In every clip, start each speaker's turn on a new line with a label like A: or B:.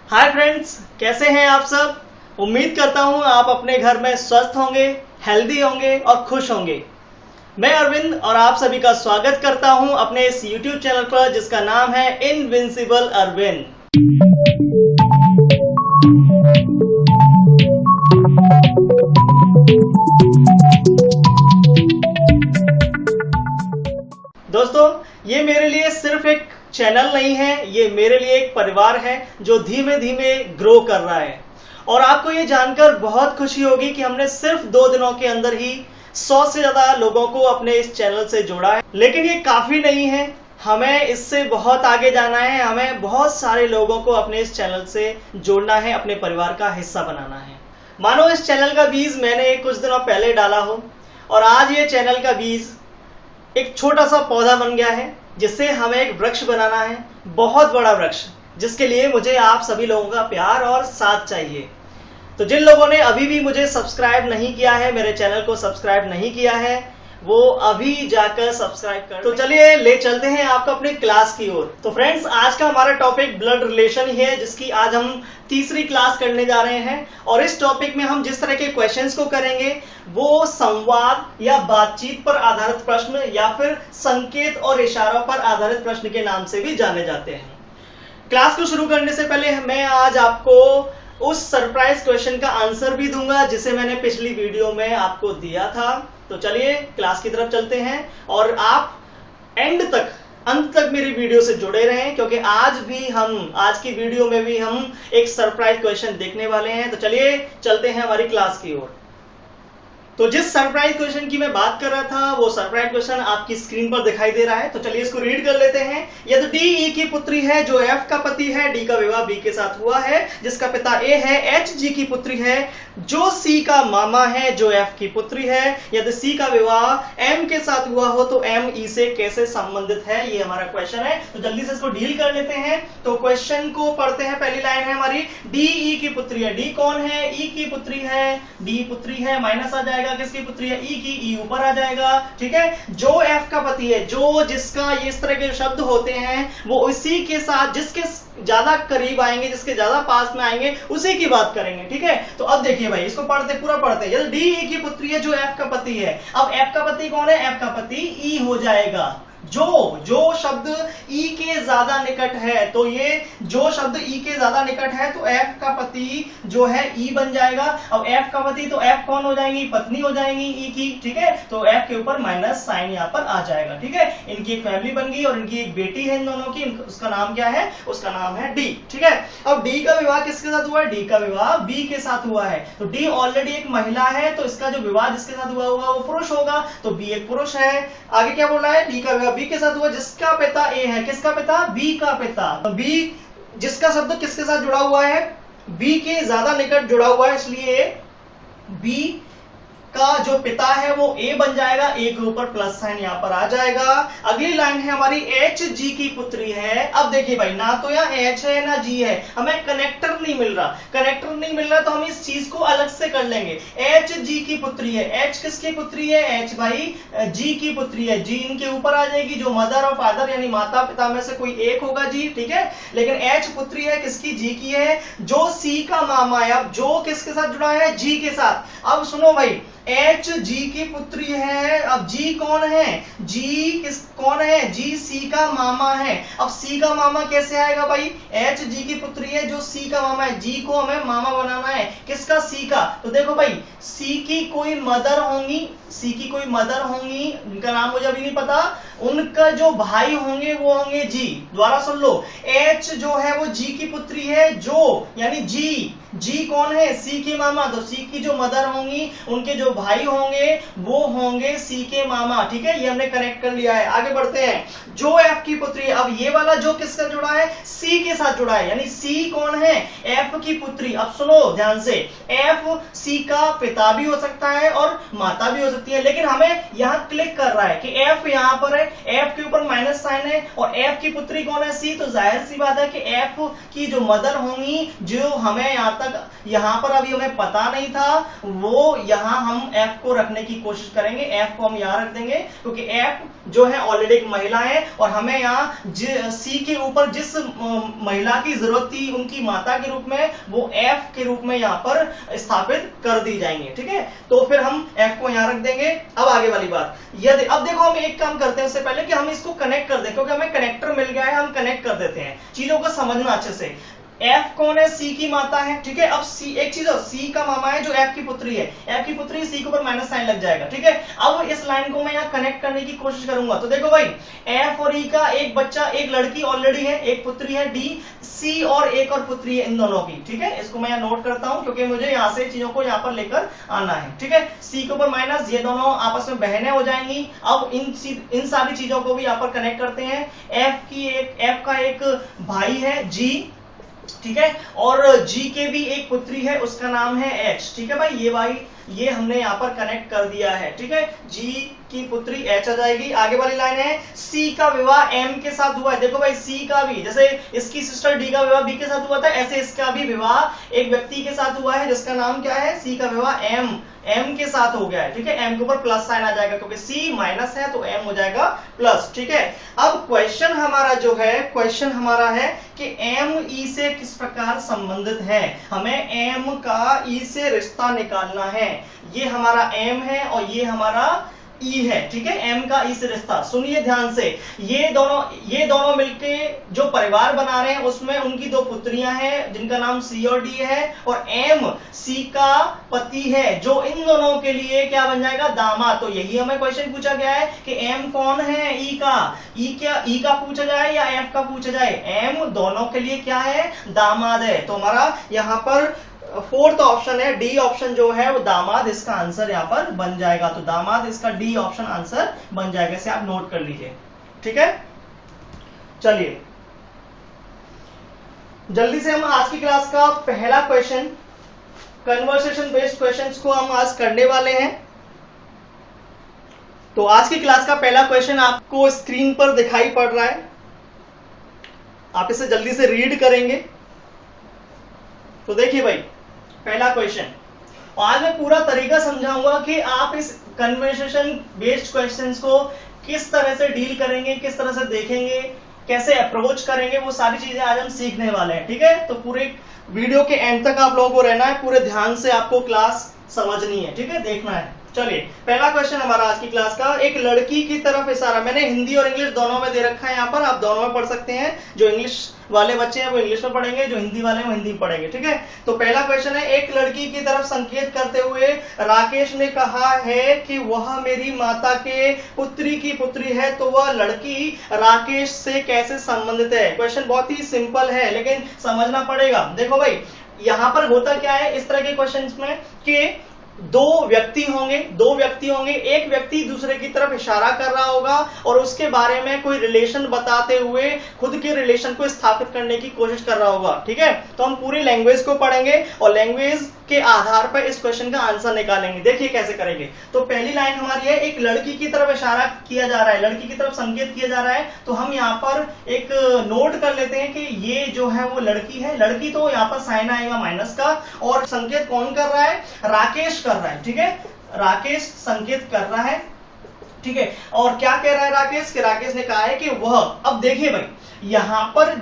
A: Hi friends, कैसे हैं आप सब। उम्मीद करता हूं आप अपने घर में स्वस्थ होंगे, हेल्दी होंगे और खुश होंगे। मैं अरविंद और आप सभी का स्वागत करता हूं अपने इस YouTube चैनल पर जिसका नाम है इनविंसिबल अरविंद। दोस्तों, ये मेरे लिए सिर्फ एक चैनल नहीं है, ये मेरे लिए एक परिवार है जो धीमे धीमे ग्रो कर रहा है। और आपको ये जानकर बहुत खुशी होगी कि हमने सिर्फ 2 दिनों के अंदर ही 100 से ज्यादा लोगों को अपने इस चैनल से जोड़ा है। लेकिन ये काफी नहीं है, हमें इससे बहुत आगे जाना है। हमें बहुत सारे लोगों को अपने इस चैनल से जोड़ना है, अपने परिवार का हिस्सा बनाना है। मानो इस चैनल का बीज मैंने कुछ दिनों पहले डाला हो और आज ये चैनल का बीज एक छोटा सा पौधा बन गया है, जिससे हमें एक वृक्ष बनाना है, बहुत बड़ा वृक्ष, जिसके लिए मुझे आप सभी लोगों का प्यार और साथ चाहिए। तो जिन लोगों ने अभी भी मुझे सब्सक्राइब नहीं किया है, मेरे चैनल को सब्सक्राइब नहीं किया है, वो अभी जाकर सब्सक्राइब कर। तो चलिए ले चलते हैं आपको अपनी क्लास की ओर। तो फ्रेंड्स, आज का हमारा टॉपिक ब्लड रिलेशन ही है, जिसकी आज हम तीसरी क्लास करने जा रहे हैं। और इस टॉपिक में हम जिस तरह के क्वेश्चंस को करेंगे वो संवाद या बातचीत पर आधारित प्रश्न या फिर संकेत और इशारों पर आधारित प्रश्न के नाम से भी जाने जाते हैं। क्लास को शुरू करने से पहले मैं आज आपको उस सरप्राइज क्वेश्चन का आंसर भी दूंगा जिसे मैंने पिछली वीडियो में आपको दिया था। तो चलिए क्लास की तरफ चलते हैं और आप अंत तक मेरी वीडियो से जुड़े रहें, क्योंकि आज की वीडियो में भी हम एक सरप्राइज क्वेश्चन देखने वाले हैं। तो चलिए चलते हैं हमारी क्लास की ओर। तो जिस सरप्राइज क्वेश्चन की मैं बात कर रहा था वो सरप्राइज क्वेश्चन आपकी स्क्रीन पर दिखाई दे रहा है। तो चलिए इसको रीड कर लेते हैं। यदि डी ई की पुत्री है जो एफ का पति है, डी का विवाह बी के साथ हुआ है जिसका पिता ए है, एच जी की पुत्री है जो सी का मामा है जो एफ की पुत्री है, यदि सी का विवाह एम के साथ हुआ हो तो एम ई से कैसे संबंधित है, ये हमारा क्वेश्चन है। तो जल्दी से इसको डील कर लेते हैं। तो क्वेश्चन को पढ़ते हैं। पहली लाइन है हमारी, डी ई की पुत्री है। डी कौन है? ई की पुत्री है। डी पुत्री है, माइनस आ जाएगा, किसकी पुत्री है? ई की। ई ऊपर आ जाएगा, ठीक है। जो एफ का पति है, जो जिसका ये इस तरह के शब्द होते हैं वो उसी के साथ जिसके ज्यादा करीब आएंगे, जिसके ज्यादा पास में आएंगे उसी की बात करेंगे, ठीक है। तो अब देखिए भाई, इसको पूरा पढ़ते हैं। डी ई की पुत्री है जो एफ का पति है। अब एफ का पति कौन है? एफ का पति ई हो जाएगा। जो शब्द ई के ज्यादा निकट है, तो ये जो शब्द ई के ज्यादा निकट है तो एफ का पति जो है ई बन जाएगा। अब एफ का पति तो एफ कौन हो जाएंगी? पत्नी हो जाएंगी ई की, ठीक है। तो एफ के ऊपर माइनस साइन यहां पर आ जाएगा, ठीक है। इनकी एक फैमिली बन गई और इनकी एक बेटी है इन दोनों की। उसका नाम क्या है? उसका नाम है डी, ठीक है। अब डी का विवाह किसके साथ हुआ है? डी का विवाह बी के साथ हुआ है। तो डी ऑलरेडी एक महिला है, तो इसका जो विवाह जिसके साथ हुआ होगा वो पुरुष होगा, तो बी एक पुरुष है। आगे क्या बोला है? डी का विवाह बी के साथ हुआ जिसका पिता ए है। किसका पिता? बी का पिता। बी जिसका शब्द किसके साथ जुड़ा हुआ है? बी के ज्यादा निकट जुड़ा हुआ है, इसलिए बी का जो पिता है वो ए बन जाएगा। ए के ऊपर प्लस साइन यहां पर आ जाएगा। अगली लाइन है हमारी, एच जी की पुत्री है। अब देखिए भाई, ना तो यहाँ एच है ना जी है, हमें कनेक्टर नहीं मिल रहा। तो हम इस चीज को अलग से कर लेंगे। एच जी की पुत्री है। एच किसकी पुत्री है? एच भाई जी की पुत्री है। जी इनके ऊपर आ जाएगी, जो मदर और फादर यानी माता पिता में से कोई एक होगा जी, ठीक है। लेकिन एच पुत्री है किसकी? जी की है, जो सी का मामा है। अब जो किसके साथ जुड़ा है? जी के साथ। अब सुनो भाई, एच जी की पुत्री है। अब जी कौन है? जी कौन है? जी सी का मामा है। अब सी का मामा कैसे आएगा भाई? एच जी की पुत्री है जो सी का मामा है। जी को हमें मामा बनाना है। किसका? सी का। तो देखो भाई, सी की कोई मदर होंगी, उनका नाम मुझे अभी नहीं पता। उनका जो भाई होंगे वो होंगे जी। दोबारा सुन लो, एच जो है वो जी की पुत्री है, जो यानी जी कौन है? सी की मामा। तो सी की जो मदर होंगी, उनके जो भाई होंगे वो होंगे सी के मामा, ठीक है। ये हमने कनेक्ट कर लिया है। आगे बढ़ते हैं। जो एफ की पुत्री है, अब ये वाला जो किसका जुड़ा है? सी के साथ जुड़ा है, यानी सी कौन है? एफ की पुत्री। अब सुनो ध्यान से, एफ सी का पिता भी हो सकता है और माता भी हो सकती है, लेकिन हमें यहां क्लिक कर रहा है कि एफ यहां पर है, एफ के ऊपर माइनस साइन है और एफ की पुत्री कौन है? सी। तो जाहिर सी बात है कि एफ की जो मदर होंगी, जो हमें यहां तक तक यहां पर अभी हमें पता नहीं था वो यहां हम एफ को रखने की कोशिश करेंगे। एफ को हम यहां रख देंगे क्योंकि एफ जो है ऑलरेडी एक महिला है और हमें यहां सी के ऊपर जिस महिला की जरूरत थी उनकी माता के रूप में वो एफ के रूप में यहां पर स्थापित कर दी जाएंगे। ठीक है, तो फिर हम एफ को यहां रख देंगे। अब आगे वाली बात, यदि अब देखो हम एक काम करते हैं उससे पहले कि हम इसको कनेक्ट कर दें, क्योंकि हमें कनेक्टर मिल गया है, हम कनेक्ट कर देते हैं। चीजों को समझना अच्छे से। एफ कौन है? सी की माता है। ठीक है, अब सी एक चीज और, सी का मामा है जो एफ की पुत्री है। एफ की पुत्री, सी के ऊपर माइनस साइन लग जाएगा। ठीक है, अब इस लाइन को मैं यहां कनेक्ट करने की कोशिश करूंगा। तो देखो भाई, एफ और ई का एक बच्चा, एक लड़की ऑलरेडी है, एक पुत्री है डी, सी और एक और पुत्री है इन दोनों की। ठीक है, इसको मैं यहां नोट करता हूं क्योंकि मुझे यहां से चीजों को यहां पर लेकर आना है। ठीक है, सी के ऊपर माइनस, ये दोनों आपस में बहनें हो जाएंगी। अब इन सारी चीजों को भी यहां पर कनेक्ट करते हैं। एफ का एक भाई है जी, ठीक है, और जी के भी एक पुत्री है, उसका नाम है एच। ठीक है भाई, ये भाई ये हमने यहां पर कनेक्ट कर दिया है। ठीक है, जी की पुत्री एच आ जाएगी। आगे वाली लाइन है, सी का विवाह एम के साथ हुआ है। देखो भाई, सी का भी, जैसे इसकी सिस्टर डी का विवाह बी के साथ हुआ था, ऐसे इसका भी विवाह एक व्यक्ति के साथ हुआ है जिसका नाम क्या है? सी का विवाह एम के साथ हो गया है। ठीक है, एम के ऊपर प्लस साइन आ जाएगा क्योंकि सी माइनस है तो एम हो जाएगा प्लस। ठीक है, अब क्वेश्चन हमारा जो है, क्वेश्चन हमारा है कि एम ई से किस प्रकार संबंधित है। हमें एम का ई से रिश्ता निकालना है। ये हमारा एम है और ये हमारा ई है। ठीक है, एम का ई से रिश्ता, सुनिए ध्यान से। ये दोनों मिलके जो परिवार बना रहे हैं उसमें उनकी दो पुत्रियां हैं जिनका नाम सी और डी है, और एम सी का पति है जो इन दोनों के लिए क्या बन जाएगा? दामाद। तो यही हमें क्वेश्चन पूछा गया है कि एम कौन है? ई का पूछा जाए या एफ का पूछा जाए? एम दोनों के लिए क्या है? दामाद है। तो हमारा यहां पर फोर्थ ऑप्शन है, डी ऑप्शन जो है वो दामाद, इसका आंसर यहां पर बन जाएगा। तो दामाद इसका डी ऑप्शन आंसर बन जाएगा, इसे आप नोट कर लीजिए। ठीक है, चलिए जल्दी से हम आज की क्लास का पहला क्वेश्चन, कन्वर्सेशन बेस्ड क्वेश्चंस को हम आज करने वाले हैं। तो आज की क्लास का पहला क्वेश्चन आपको स्क्रीन पर दिखाई पड़ रहा है, आप इसे जल्दी से रीड करेंगे। तो देखिए भाई, पहला क्वेश्चन, आज मैं पूरा तरीका समझाऊंगा कि आप इस कन्वर्सेशन बेस्ड क्वेश्चंस को किस तरह से डील करेंगे, किस तरह से देखेंगे, कैसे अप्रोच करेंगे, वो सारी चीजें आज हम सीखने वाले हैं। ठीक है, तो पूरे वीडियो के एंड तक आप लोगों को रहना है, पूरे ध्यान से आपको क्लास समझनी है। ठीक है, देखना है। चलिए, पहला क्वेश्चन हमारा आज की क्लास का, एक लड़की की तरफ इशारा। मैंने हिंदी और इंग्लिश दोनों में दे रखा है यहाँ पर, आप दोनों में पढ़ सकते हैं। जो इंग्लिश वाले बच्चे हैं वो इंग्लिश में पढ़ेंगे, जो हिंदी वाले हैं वो हिंदी में पढ़ेंगे। ठीक है, तो पहला क्वेश्चन है, एक लड़की की तरफ संकेत करते हुए राकेश ने कहा है कि वह मेरी माता के पुत्री की पुत्री है, तो वह लड़की राकेश से कैसे संबंधित है? क्वेश्चन बहुत ही सिंपल है लेकिन समझना पड़ेगा। देखो भाई, यहां पर होता क्या है इस तरह के क्वेश्चंस में कि दो व्यक्ति होंगे, एक व्यक्ति दूसरे की तरफ इशारा कर रहा होगा और उसके बारे में कोई रिलेशन बताते हुए खुद के रिलेशन को स्थापित करने की कोशिश कर रहा होगा। ठीक है, तो हम पूरी लैंग्वेज को पढ़ेंगे और लैंग्वेज के आधार पर इस क्वेश्चन का आंसर निकालेंगे। देखिए कैसे करेंगे। तो पहली लाइन हमारी है, एक लड़की की तरफ इशारा किया जा रहा है, लड़की की तरफ संकेत किया जा रहा है। तो हम यहाँ पर एक नोट कर लेते हैं कि ये जो है वो लड़की है। लड़की तो यहाँ पर साइन आएगा माइनस का, और संकेत कौन कर रहा है? राकेश कर रहा है। ठीक है, राकेश संकेत कर रहा है। ठीक है, और क्या कह रहा है राकेश? कि राकेश ने कहा है कि वह, अब देखिए भाई, यहां पर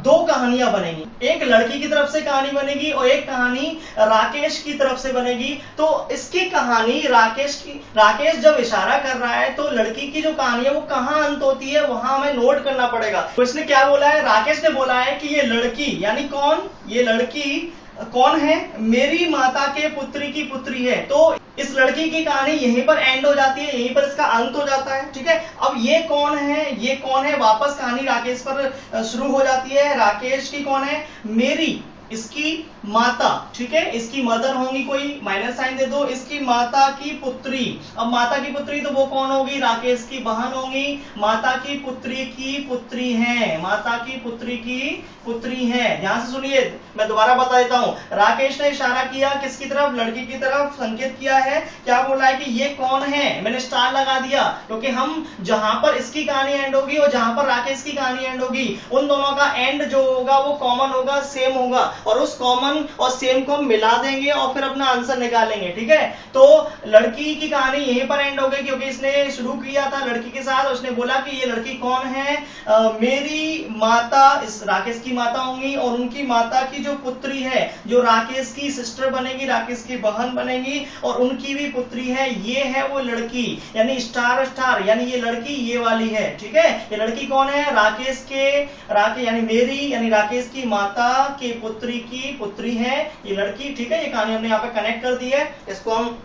A: दो कहानियां बनेगी, एक लड़की की तरफ से कहानी बनेगी और एक कहानी राकेश की तरफ से बनेगी। तो इसकी कहानी राकेश जब इशारा कर रहा है तो लड़की की जो कहानी है वो कहां अंत होती है वहां हमें नोट करना पड़ेगा। तो इसने क्या बोला है? राकेश ने बोला है कि ये लड़की, यानी कौन? ये लड़की कौन है? मेरी माता के पुत्री की पुत्री है। तो इस लड़की की कहानी यहीं पर एंड हो जाती है, यहीं पर इसका अंत हो जाता है। ठीक है, अब ये कौन है? ये कौन है? वापस कहानी राकेश पर शुरू हो जाती है। राकेश की कौन है? मेरी, इसकी माता। ठीक है, इसकी मदर होंगी, कोई माइनस साइन दे दो, इसकी माता की पुत्री। अब माता की पुत्री तो वो कौन होगी? राकेश की बहन होगी। माता की पुत्री की पुत्री है, माता की पुत्री की पुत्री है। ध्यान से सुनिए, मैं दोबारा बता देता हूं। राकेश ने इशारा किया किसकी तरफ? लड़की की तरफ संकेत किया है। क्या बोला है? कि ये कौन है? मैंने स्टार लगा दिया क्योंकि हम जहां पर इसकी कहानी एंड होगी और जहां पर राकेश की कहानी एंड होगी, उन दोनों का एंड जो होगा वो कॉमन होगा, सेम होगा। और उस कॉमन और सेम को मिला देंगे और फिर अपना आंसर निकालेंगे। ठीक है, तो लड़की की कहानी यहीं पर एंड हो गई, क्योंकि इसने शुरू किया था लड़की के साथ। उसने बोला कि ये लड़की कौन है, मेरी माता, इस राकेश की माता होंगी और उनकी माता की जो पुत्री है, जो राकेश की सिस्टर बनेगी, राकेश की बहन बनेगी और उनकी भी पुत्री है, ये है वो लड़की, यानी स्टार स्टार, यानी ये लड़की ये वाली है। ठीक है, ये लड़की कौन है, राकेश यानी मेरी, यानी राकेश की माता के पुत्री की पुत्री है ये लड़की। ठीक है, ये कहानी हमने यहाँ पे कनेक्ट कर दी है, इसको हम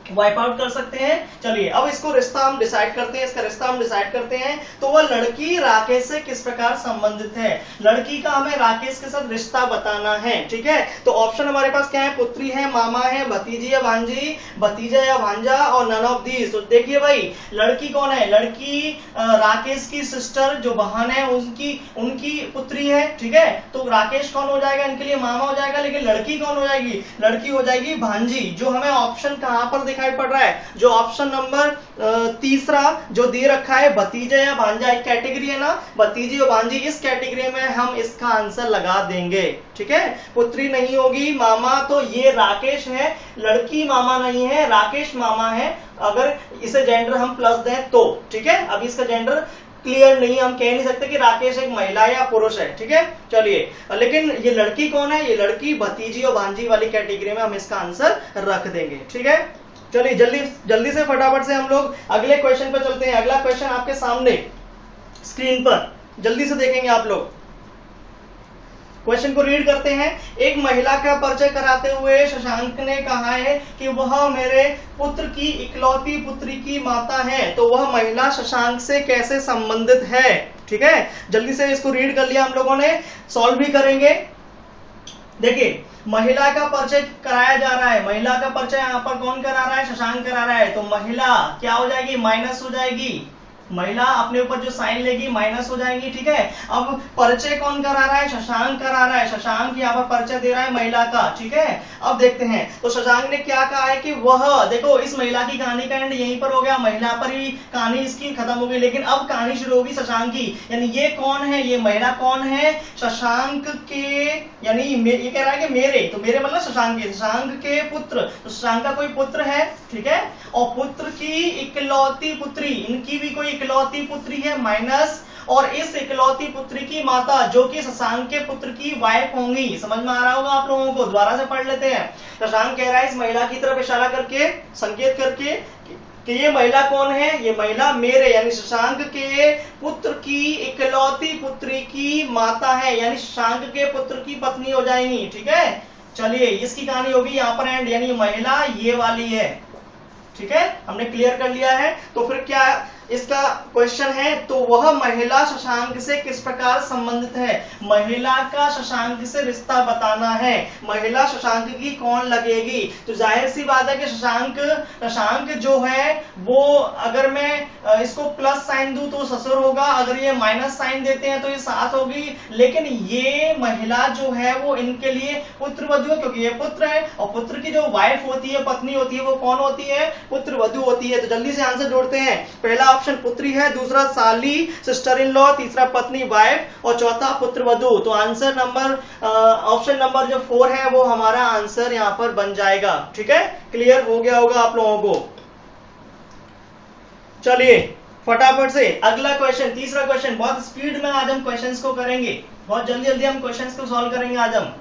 A: वाइप आउट कर सकते हैं। चलिए अब इसको रिश्ता हम डिसाइड करते हैं, इसका रिश्ता हम डिसाइड करते हैं। तो वह लड़की राकेश से किस प्रकार संबंधित है, लड़की का हमें राकेश के साथ रिश्ता बताना है। ठीक है, तो ऑप्शन हमारे पास क्या है, पुत्री है, मामा है, भतीजी या भांजी, भतीजा या भांजा और नन ऑफ दीज। तो देखिए भाई, लड़की कौन है, लड़की राकेश की सिस्टर जो बहन है उनकी पुत्री है। ठीक है, तो राकेश कौन हो जाएगा, इनके लिए मामा हो जाएगा, लेकिन लड़की कौन हो जाएगी, लड़की हो जाएगी भांजी। जो हमें ऑप्शन कहां पर दिखाई पड़ रहा है, जो ऑप्शन नंबर तीसरा जो दे रखा है, भतीजा या भांजा, एक कैटेगरी है ना, भतीजी और भांजी, इस कैटेगरी में हम इसका आंसर लगा देंगे। ठीक है, पुत्री नहीं होगी, मामा तो ये राकेश है, लड़की मामा नहीं है, राकेश मामा है, अगर इसे जेंडर हम प्लस दें तो। ठीक है, अभी इसका जेंडर क्लियर नहीं, हम कह नहीं सकते कि राकेश एक महिला या पुरुष है। ठीक है, चलिए, लेकिन ये लड़की कौन है, ये लड़की भतीजी और भांजी वाली कैटेगरी में हम इसका आंसर रख देंगे। ठीक है, चलिए जल्दी से फटाफट से हम लोग अगले क्वेश्चन पर चलते हैं। अगला क्वेश्चन आपके सामने स्क्रीन पर जल्दी से देखेंगे आप लोग। क्वेश्चन को रीड करते हैं। एक महिला का परिचय कराते हुए शशांक ने कहा है कि वह मेरे पुत्र की इकलौती पुत्री की माता है, तो वह महिला शशांक से कैसे संबंधित है। ठीक है, जल्दी से इसको रीड कर लिया हम लोगों ने, सॉल्व भी करेंगे। देखिए, महिला का परिचय कराया जा रहा है, महिला का परिचय यहाँ पर कौन करा रहा है, शशांक करा रहा है, तो महिला क्या हो जाएगी, माइनस हो जाएगी, महिला अपने ऊपर जो साइन लेगी माइनस हो जाएगी। ठीक है, अब परिचय कौन करा रहा है, शशांक करा रहा है, शशांक यहाँ पर परिचय दे रहा है महिला का। ठीक है, अब देखते हैं, तो शशांक ने क्या कहा है कि वह, देखो इस महिला की कहानी का एंड यहीं पर हो गया, महिला पर ही कहानी इसकी खत्म हो गई, लेकिन अब कहानी शुरू होगी शशांक की। यानी ये कौन है, ये महिला कौन है, शशांक के, यानी ये कह रहा है कि मेरे, तो मेरे मतलब शशांक के पुत्र, तो शशांक का कोई पुत्र है। ठीक है, और पुत्र की इकलौती पुत्री, इनकी भी कोई इकलौती पुत्री है माइनस, और इस इकलौती पुत्री की माता जो कि शशांक के पुत्र की वाइफ होंगी। समझ में आ रहा होगा आप लोगों को, दोबारा से पढ़ लेते हैं। शशांक कह रहा है इस महिला की तरफ इशारा करके, संकेत करके कि ये महिला कौन है, ये महिला मेरे यानी शशांक के पुत्र की इकलौती पुत्री की माता है, यानी शशांक के पुत्र की पत्नी हो जाएंगी। ठीक है, चलिए इसकी कहानी होगी यहाँ पर एंड, यानी महिला ये वाली है। ठीक है, हमने क्लियर कर लिया है। तो फिर क्या इसका क्वेश्चन है, तो वह महिला शशांक से किस प्रकार संबंधित है, महिला का शशांक से रिश्ता बताना है, महिला शशांक की कौन लगेगी। तो जाहिर सी बात है कि शशांक जो है वो, अगर मैं इसको प्लस साइन दूं तो ससुर होगा, अगर ये माइनस साइन देते हैं तो ये सास होगी, लेकिन ये महिला जो है वो इनके लिए पुत्र वधु है, क्योंकि ये पुत्र है, और पुत्र की जो वाइफ होती है, पत्नी होती है, वो कौन होती है, पुत्र वधु होती है। तो जल्दी से आंसर जोड़ते हैं। पहला ऑप्शन पुत्री है, दूसरा साली सिस्टर इन लॉ, तीसरा पत्नी वाइफ और चौथा पुत्र वधु। तो आंसर नंबर ऑप्शन नंबर जो 4 है वो हमारा आंसर यहां पर बन जाएगा। ठीक है, क्लियर हो गया होगा आप लोगों को। चलिए फटाफट से अगला क्वेश्चन, तीसरा क्वेश्चन, बहुत स्पीड में आज हम क्वेश्चंस को करेंगे, बहुत जल्दी जल्दी हम क्वेश्चंस को सॉल्व करेंगे आज हम।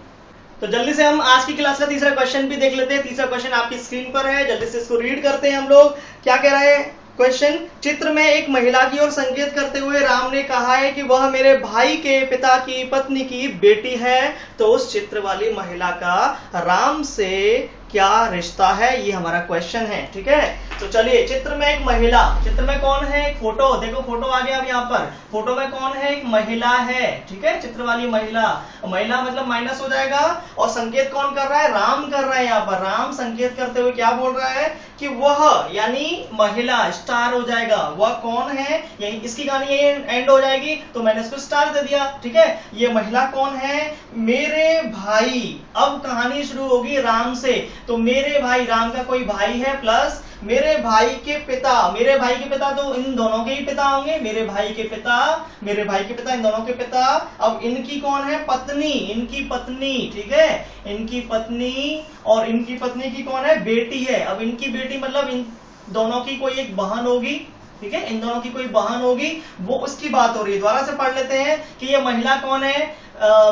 A: तो जल्दी से हम आज की क्लास का तीसरा क्वेश्चन भी देख लेते हैं। तीसरा क्वेश्चन आपकी स्क्रीन पर है, जल्दी से इसको रीड करते हैं हम लोग। क्या कह रहा है क्वेश्चन, चित्र में एक महिला की ओर संकेत करते हुए राम ने कहा है कि वह मेरे भाई के पिता की पत्नी की बेटी है, तो उस चित्र वाली महिला का राम से क्या रिश्ता है, ये हमारा क्वेश्चन है। ठीक है, तो चलिए, चित्र में एक महिला, चित्र में कौन है, एक फोटो, देखो फोटो आ गया अब यहाँ पर, फोटो में कौन है, एक महिला है। ठीक है, चित्र वाली महिला, महिला मतलब माइनस हो जाएगा, और संकेत कौन कर रहा है, राम कर रहा है। यहाँ पर राम संकेत करते हुए क्या बोल रहा है कि वह, यानी महिला स्टार हो जाएगा, वह कौन है, यही इसकी कहानी यही एंड हो जाएगी, तो मैंने इसको स्टार दे दिया। ठीक है, ये महिला कौन है, मेरे भाई, अब कहानी शुरू होगी राम से, तो मेरे भाई, राम का कोई भाई है, प्लस मेरे भाई के पिता, मेरे भाई के पिता तो इन दोनों के ही पिता होंगे, मेरे भाई के पिता इन दोनों के पिता। अब इनकी कौन है? पत्नी, इनकी पत्नी, ठीक है, इनकी पत्नी, और इनकी पत्नी की कौन है? बेटी है। अब इनकी बेटी मतलब इन दोनों की कोई एक बहन होगी, ठीक है, इन दोनों की कोई बहन होगी, वो उसकी बात हो रही है। दोबारा से पढ़ लेते हैं कि ये महिला कौन है?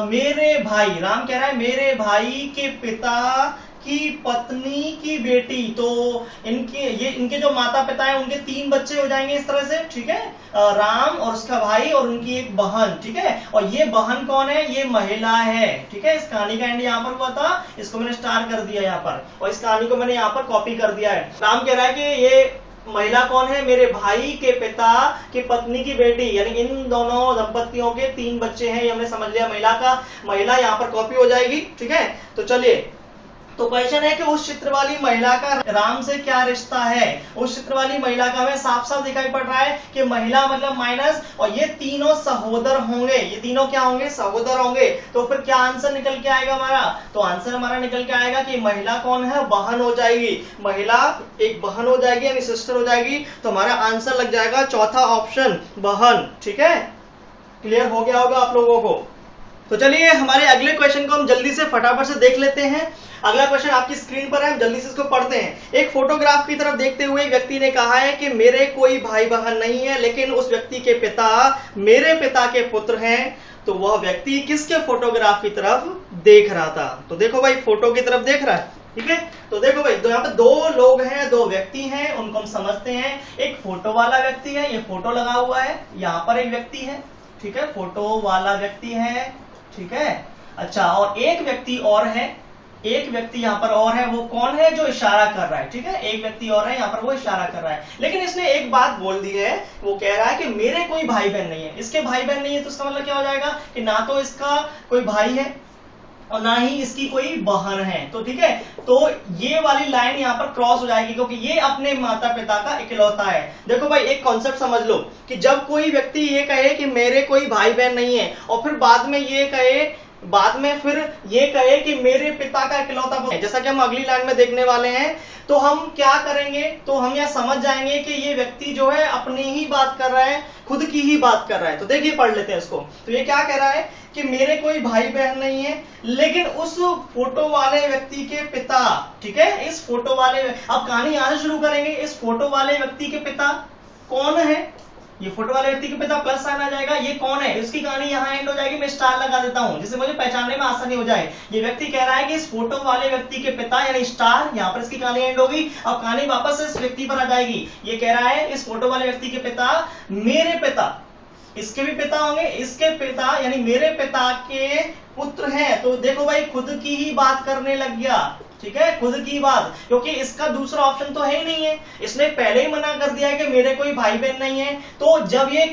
A: मेरे भाई, राम कह रहा है मेरे भाई के पिता की पत्नी की बेटी। तो इनके जो माता पिता है उनके 3 बच्चे हो जाएंगे इस तरह से, ठीक है, राम और उसका भाई और उनकी एक बहन, ठीक है, और ये बहन कौन है? ये महिला है, ठीक है। इस कहानी का एंड यहाँ पर हुआ था, इसको मैंने स्टार कर दिया यहाँ पर, और इस कहानी को मैंने यहाँ पर कॉपी कर दिया है। राम कह रहा है कि ये महिला कौन है? मेरे भाई के पिता की पत्नी की बेटी, यानी इन दोनों दंपतियों के 3 बच्चे हैं, ये हमने समझ लिया। महिला यहाँ पर कॉपी हो जाएगी, ठीक है। तो चलिए, तो क्वेश्चन है कि उस चित्र वाली महिला का राम से क्या रिश्ता है? उस चित्र वाली महिला का हमें साफ साफ दिखाई पड़ रहा है कि महिला मतलब माइनस, और ये तीनों सहोदर होंगे, ये तीनों क्या होंगे? सहोदर होंगे। तो फिर क्या आंसर निकल के आएगा हमारा? तो आंसर हमारा निकल के आएगा कि महिला कौन है? बहन हो जाएगी, महिला एक बहन हो जाएगी, यानी सिस्टर हो जाएगी। तो हमारा आंसर लग जाएगा चौथा ऑप्शन, बहन, ठीक है। क्लियर हो गया होगा आप लोगों को। तो चलिए हमारे अगले क्वेश्चन को हम जल्दी से फटाफट से देख लेते हैं। अगला क्वेश्चन आपकी स्क्रीन पर है, हम जल्दी से इसको पढ़ते हैं। एक फोटोग्राफ की तरफ देखते हुए व्यक्ति ने कहा है कि मेरे कोई भाई बहन नहीं है, लेकिन उस व्यक्ति के पिता मेरे पिता के पुत्र हैं। तो वह व्यक्ति किसके फोटोग्राफ की तरफ देख रहा था? तो देखो भाई, फोटो की तरफ देख रहा है, ठीक है। तो देखो भाई, यहाँ पे 2 लोग हैं, 2 व्यक्ति हैं, उनको हम समझते हैं। एक फोटो वाला व्यक्ति है, ये फोटो लगा हुआ है, यहाँ पर एक व्यक्ति है, ठीक है, फोटो वाला व्यक्ति है, ठीक है। अच्छा, और एक व्यक्ति और है, एक व्यक्ति यहाँ पर और है, वो कौन है? जो इशारा कर रहा है, ठीक है, एक व्यक्ति और है यहाँ पर, वो इशारा कर रहा है। लेकिन इसने एक बात बोल दी है, वो कह रहा है कि मेरे कोई भाई बहन नहीं है। इसके भाई बहन नहीं है तो इसका मतलब क्या हो जाएगा कि ना तो इसका कोई भाई है और ना ही इसकी कोई बहन है। तो ठीक है, तो ये वाली लाइन यहाँ पर क्रॉस हो जाएगी, क्योंकि ये अपने माता पिता का इकलौता है। देखो भाई, एक कॉन्सेप्ट समझ लो कि जब कोई व्यक्ति ये कहे कि मेरे कोई भाई बहन नहीं है, और फिर बाद में फिर ये कहे कि मेरे पिता का इकलौता पुत्र है, जैसा कि हम अगली लाइन में देखने वाले हैं, तो हम क्या करेंगे? तो हम यह समझ जाएंगे कि ये व्यक्ति जो है अपनी ही बात कर रहा है, खुद की ही बात कर रहा है। तो देखिए, पढ़ लेते हैं इसको। तो ये क्या कह रहा है कि मेरे कोई भाई बहन नहीं है, लेकिन उस फोटो वाले व्यक्ति के पिता, ठीक है, इस फोटो वाले, अब कहानी यहां से शुरू करेंगे। इस फोटो वाले व्यक्ति के पिता कौन है? ये फोटो वाले व्यक्ति के पिता प्लस साइन आ जाएगा, ये कौन है? इसकी कहानी यहाँ एंड हो जाएगी। मैं स्टार लगा देता हूं जिससे मुझे पहचानने में आसानी हो जाए। ये व्यक्ति कह रहा है कि इस फोटो वाले व्यक्ति के पिता, यानी स्टार, यहाँ पर इसकी कहानी एंड होगी। अब कहानी वापस से इस व्यक्ति पर आ जाएगी। ये कह रहा है इस फोटो वाले व्यक्ति के पिता मेरे पिता, इसके भी पिता होंगे, इसके पिता यानी मेरे पिता के पुत्र हैं। तो देखो भाई, खुद की ही बात करने लग गया, ठीक है, खुद की बात, क्योंकि इसका दूसरा ऑप्शन तो है ही नहीं है। इसने पहले ही मना कर दिया है कि मेरे कोई भाई बहन नहीं है। तो जब ये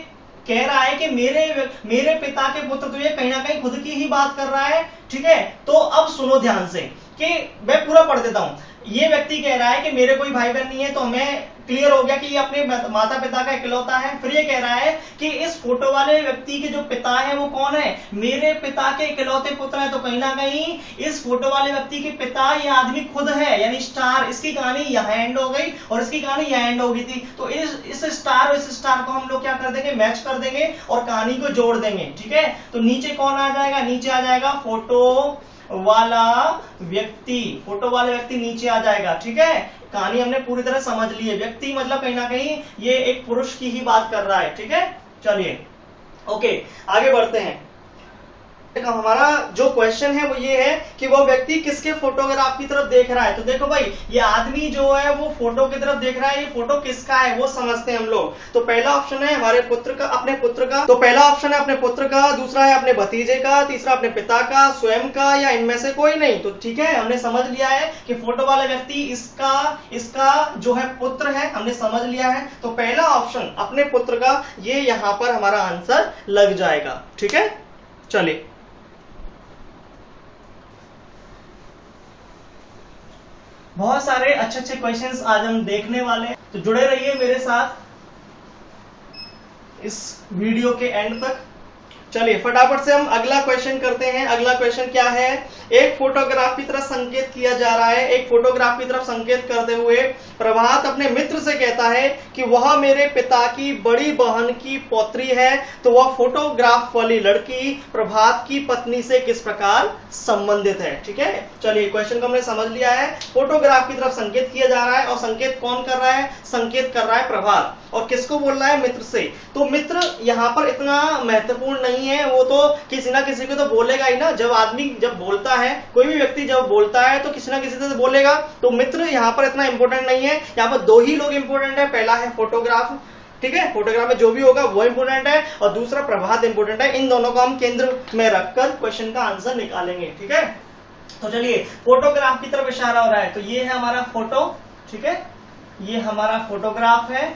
A: कह रहा है कि मेरे पिता के पुत्र, तो ये कहीं ना कहीं खुद की ही बात कर रहा है, ठीक है। तो अब सुनो ध्यान से कि मैं पूरा पढ़ देता हूं। ये व्यक्ति कह रहा है कि मेरे कोई भाई बहन नहीं है, तो हमें क्लियर हो गया कि ये अपने माता पिता का इकलौता है। फिर ये कह रहा है कि इस फोटो वाले व्यक्ति के जो पिता है वो कौन है? मेरे पिता के इकलौते पुत्र है। तो कहीं ना कहीं इस फोटो वाले व्यक्ति के पिता ये आदमी खुद है, यानी स्टार। इसकी कहानी यहाँ एंड हो गई और इसकी कहानी यहाँ एंड हो गई थी। तो इस स्टार और इस स्टार को हम लोग क्या कर देंगे? मैच कर देंगे और कहानी को जोड़ देंगे, ठीक है। तो नीचे कौन आ जाएगा? नीचे आ जाएगा फोटो वाला व्यक्ति, फोटो वाले व्यक्ति नीचे आ जाएगा, ठीक है। कहानी हमने पूरी तरह समझ ली है। व्यक्ति मतलब कहीं ना कहीं ये एक पुरुष की ही बात कर रहा है, ठीक है। चलिए, ओके, आगे बढ़ते हैं। हमारा जो क्वेश्चन है वो ये है कि वो व्यक्ति किसके फोटोग्राफ की तरफ देख रहा है। तो देखो भाई, ये आदमी जो है वो फोटो की तरफ देख रहा है। ये फोटो किसका है वो समझते हैं हम लोग। तो पहला ऑप्शन है हमारे पुत्र का, अपने पुत्र का। तो पहला ऑप्शन है अपने पुत्र का, दूसरा है अपने भतीजे का, तीसरा अपने पिता का, स्वयं का, या इनमें से कोई नहीं। तो ठीक है, हमने समझ लिया है कि फोटो वाला व्यक्ति इसका जो है पुत्र है, हमने समझ लिया है। तो पहला ऑप्शन अपने पुत्र का, ये यहां पर हमारा आंसर लग जाएगा, ठीक है। चलिए, बहुत सारे अच्छे अच्छे क्वेश्चंस आज हम देखने वाले हैं, तो जुड़े रहिए मेरे साथ इस वीडियो के एंड तक। चलिए फटाफट से हम अगला क्वेश्चन करते हैं। अगला क्वेश्चन क्या है, एक फोटोग्राफ की तरफ संकेत किया जा रहा है। एक फोटोग्राफ की तरफ संकेत करते हुए प्रभात अपने मित्र से कहता है कि वह मेरे पिता की बड़ी बहन की पौत्री है। तो वह फोटोग्राफ वाली लड़की प्रभात की पत्नी से किस प्रकार संबंधित है। ठीक है, चलिए क्वेश्चन को हमने समझ लिया है। फोटोग्राफ की तरफ संकेत किया जा रहा है और संकेत कौन कर रहा है, संकेत कर रहा है प्रभात। और किसको बोल रहा है, मित्र से। तो मित्र यहां पर इतना महत्वपूर्ण नहीं है, वो तो किसी ना किसी को तो बोलेगा ही ना। जब आदमी जब बोलता है, कोई भी व्यक्ति जब बोलता है तो किसी ना किसी से बोलेगा। तो मित्र यहां पर इतना इंपॉर्टेंट नहीं है। यहां पर दो ही लोग इंपॉर्टेंट है, पहला है फोटोग्राफ, ठीक है, फोटोग्राफ में जो भी होगा वो इंपॉर्टेंट है, और दूसरा प्रभात इंपॉर्टेंट है। इन दोनों को हम केंद्र में रखकर क्वेश्चन का आंसर निकालेंगे। ठीक है, तो चलिए फोटोग्राफ की तरफ इशारा हो रहा है। तो ये है हमारा फोटो, ठीक है, ये हमारा फोटोग्राफ है,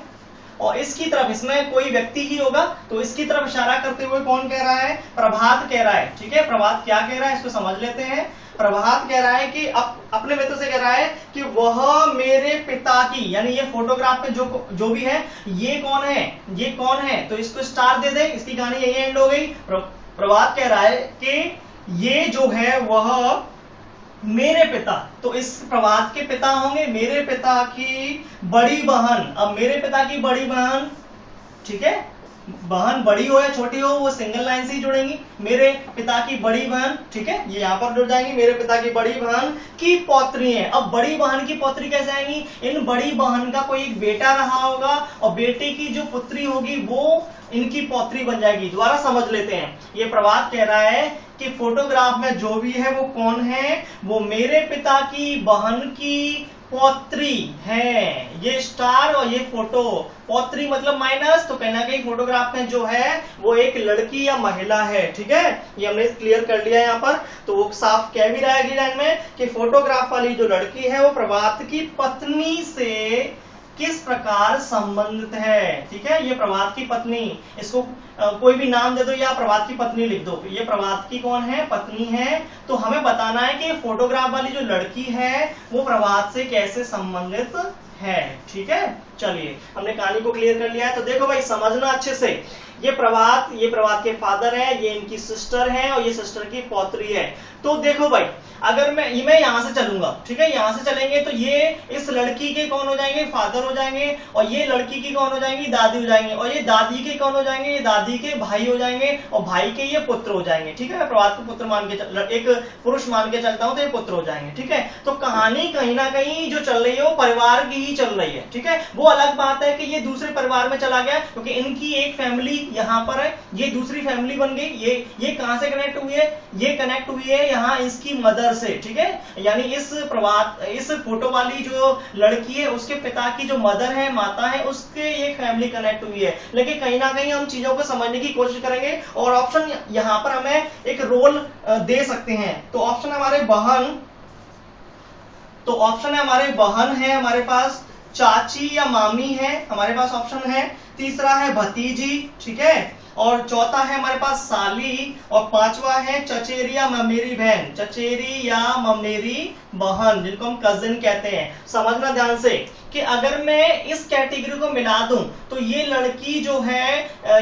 A: और इसकी तरफ, इसमें कोई व्यक्ति ही होगा, तो इसकी तरफ इशारा करते हुए कौन कह रहा है, प्रभात कह रहा है। ठीक है, प्रभात क्या कह रहा है इसको समझ लेते हैं। प्रभात कह रहा है कि अपने मित्र से कह रहा है कि वह मेरे पिता की, यानी ये फोटोग्राफ में जो भी है, ये कौन है, ये कौन है, तो इसको स्टार दे दे, इसकी कहानी यही एंड हो गई। प्रभात कह रहा है कि ये जो है वह मेरे पिता, तो इस प्रभात के पिता होंगे मेरे पिता की बड़ी बहन। अब मेरे पिता की बड़ी बहन, ठीक है, बहन बड़ी हो या छोटी हो वो सिंगल लाइन से ही जुड़ेंगी। मेरे पिता की बड़ी बहन, ठीक है, ये यहां पर जुड़ जाएंगी, मेरे पिता की बड़ी बहन की पौत्री है। अब बड़ी बहन की पौत्री कैसे आएंगी, इन बड़ी बहन का कोई एक बेटा रहा होगा, और बेटे की जो पुत्री होगी वो इनकी पौत्री बन जाएगी। दोबारा समझ लेते हैं, ये प्रभात कह रहा है कि फोटोग्राफ में जो भी है वो कौन है, वो मेरे पिता की बहन की पौत्री है। ये स्टार और ये फोटो, पौत्री मतलब माइनस, तो कहीं ना कहीं फोटोग्राफ में जो है वो एक लड़की या महिला है। ठीक है, ये हमने क्लियर कर लिया यहाँ पर। तो वो साफ कह भी रहा है अगली लाइन में कि फोटोग्राफ वाली जो लड़की है वो प्रभात की पत्नी से किस प्रकार संबंधित है। ठीक है, ये प्रभात की पत्नी, इसको कोई भी नाम दे दो या प्रभात की पत्नी लिख दो। ये प्रभात की कौन है, पत्नी है। तो हमें बताना है कि फोटोग्राफ वाली जो लड़की है वो प्रभात से कैसे संबंधित है। ठीक है, चलिए हमने कहानी को क्लियर कर लिया है। तो देखो भाई समझना अच्छे से, ये प्रभात के फादर है, ये इनकी सिस्टर है, और ये सिस्टर की पौत्री है। तो देखो भाई, अगर मैं यहां से चलूंगा, ठीक है, यहां से चलेंगे तो ये इस लड़की के कौन हो जाएंगे, फादर हो जाएंगे, और ये लड़की की कौन हो जाएंगी, दादी हो जाएंगे, और ये दादी के कौन हो जाएंगे, ये दादी के भाई हो जाएंगे, और भाई के ये पुत्र हो जाएंगे। ठीक है, मैं प्रभात को पुत्र मान के एक पुरुष मान के चलता हूं तो ये पुत्र हो जाएंगे। ठीक है, तो कहानी कहीं ना कहीं जो चल रही है वो परिवार की ही चल रही है। ठीक है, वो अलग बात है कि ये दूसरे परिवार में चला गया, क्योंकि इनकी एक फैमिली यहाँ पर है, ये दूसरी फैमिली बन गई। ये कहां से कनेक्ट हुई है, ये कनेक्ट हुई है यहाँ इसकी मदर से। ठीक है, यानी इस फोटो वाली जो लड़की है उसके पिता की जो मदर है, माता है, उसके एक फैमिली कनेक्ट हुई है। लेकिन कहीं ना कहीं हम चीजों को समझने की कोशिश करेंगे, और ऑप्शन यहां पर हमें एक रोल दे सकते हैं। तो ऑप्शन हमारे बहन है, हमारे पास चाची या मामी है, हमारे पास ऑप्शन है। तीसरा है भतीजी, ठीक है, और चौथा है हमारे पास साली, और पांचवा है चचेरी या ममेरी बहन, चचेरी या ममेरी बहन, जिनको हम कजिन कहते हैं। समझना ध्यान से कि अगर मैं इस कैटेगरी को मिला दूं तो ये लड़की जो है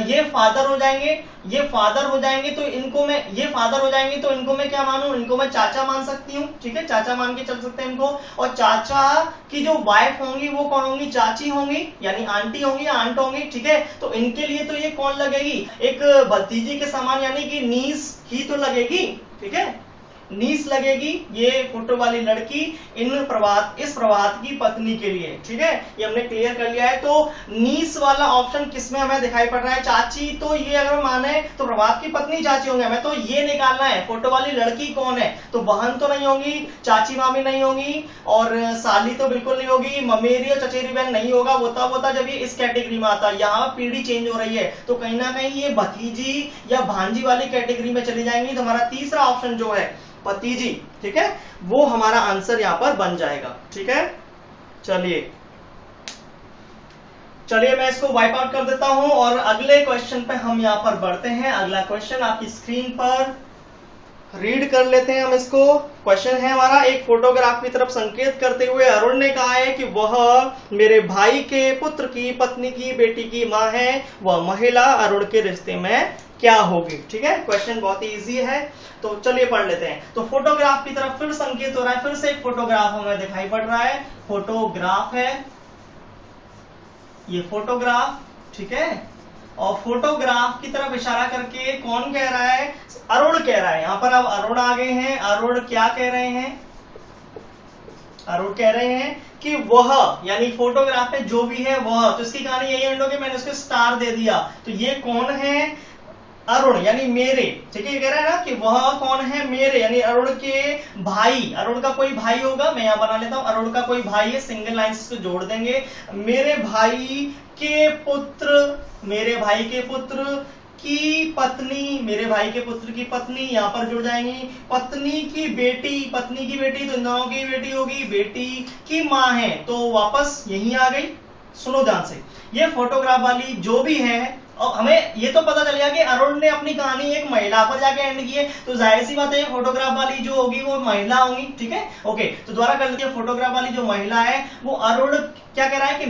A: ये फादर हो जाएंगे, तो इनको मैं क्या मानूं, इनको मैं चाचा मान सकती हूँ। ठीक है, चाचा मान के चल सकते हैं इनको। और चाचा की जो वाइफ होंगी वो कौन होंगी, चाची होंगी, यानी आंटी होंगी या आंट होंगी। ठीक है, तो इनके लिए तो ये कौन लगेगी, एक भतीजी के समान, यानी कि नीस ही तो लगेगी। ठीक है, नीस लगेगी ये फोटो वाली लड़की इस प्रभात की पत्नी के लिए। ठीक है, ये हमने क्लियर कर लिया है। तो नीस वाला ऑप्शन किसमें हमें दिखाई पड़ रहा है, चाची, तो ये अगर माने तो प्रभात की पत्नी चाची होंगे। हमें तो ये निकालना है फोटो वाली लड़की कौन है। तो बहन तो नहीं होगी, चाची मामी नहीं होगी, और साली तो बिल्कुल नहीं होगी, ममेरी और चचेरी बहन नहीं होगा। होता जब ये इस कैटेगरी में आता है, यहाँ पीढ़ी चेंज हो रही है, तो कहीं ना कहीं ये भतीजी या भांजी वाली कैटेगरी में चली जाएंगी। तो हमारा तीसरा ऑप्शन जो है भतीजी, ठीक है, वो हमारा आंसर यहां पर बन जाएगा। ठीक है, चलिए मैं इसको वाइप आउट कर देता हूं, और अगले क्वेश्चन पे हम यहां पर बढ़ते हैं। अगला क्वेश्चन आपकी स्क्रीन पर रीड कर लेते हैं हम इसको। क्वेश्चन है हमारा, एक फोटोग्राफ की तरफ संकेत करते हुए अरुण ने कहा है कि वह मेरे भाई के पुत्र की पत्नी की बेटी की मां है। वह महिला अरुण के रिश्ते में क्या होगी। ठीक है, क्वेश्चन बहुत ही इजी है, तो चलिए पढ़ लेते हैं। तो फोटोग्राफ की तरफ फिर संकेत हो रहा है, फिर से एक फोटोग्राफ हमें दिखाई पड़ रहा है, फोटोग्राफ है, ये फोटोग्राफ, ठीक है। और फोटोग्राफ की तरफ इशारा करके कौन कह रहा है, अरुण कह रहा है। यहां पर अब अरुण आ गए हैं। अरुण क्या कह रहे हैं, अरुण कह रहे हैं कि वह, यानी फोटोग्राफ में जो भी है वह, तो इसकी कहानी यही एंड होगी, मैंने उसको स्टार दे दिया, तो ये कौन है, अरुण यानी मेरे। ठीक है, ये कह रहा है ना कि वह कौन है, मेरे, यानी अरुण के भाई, अरुण का कोई भाई होगा, मैं यहां बना लेता हूं, अरुण का कोई भाई है, सिंगल लाइन से जोड़ देंगे, मेरे भाई के पुत्र, मेरे भाई के पुत्र की पत्नी, मेरे भाई के पुत्र की पत्नी, यहां पर जुड़ जाएंगी, पत्नी की बेटी, पत्नी की बेटी तो इन दोनों की बेटी होगी, बेटी की मां है, तो वापस यही आ गई। सुनो ध्यान से, ये फोटोग्राफ वाली जो भी है, और हमें ये तो पता चल गया कि अरुण ने अपनी कहानी एक महिला पर जाके एंड की है, तो जाहिर सी बात है फोटोग्राफ वाली जो होगी वो महिला होगी। ठीक है, ओके, तो दोबारा कर लेते हैं। फोटोग्राफ वाली जो महिला है वो अरुण क्या कह रहा है कि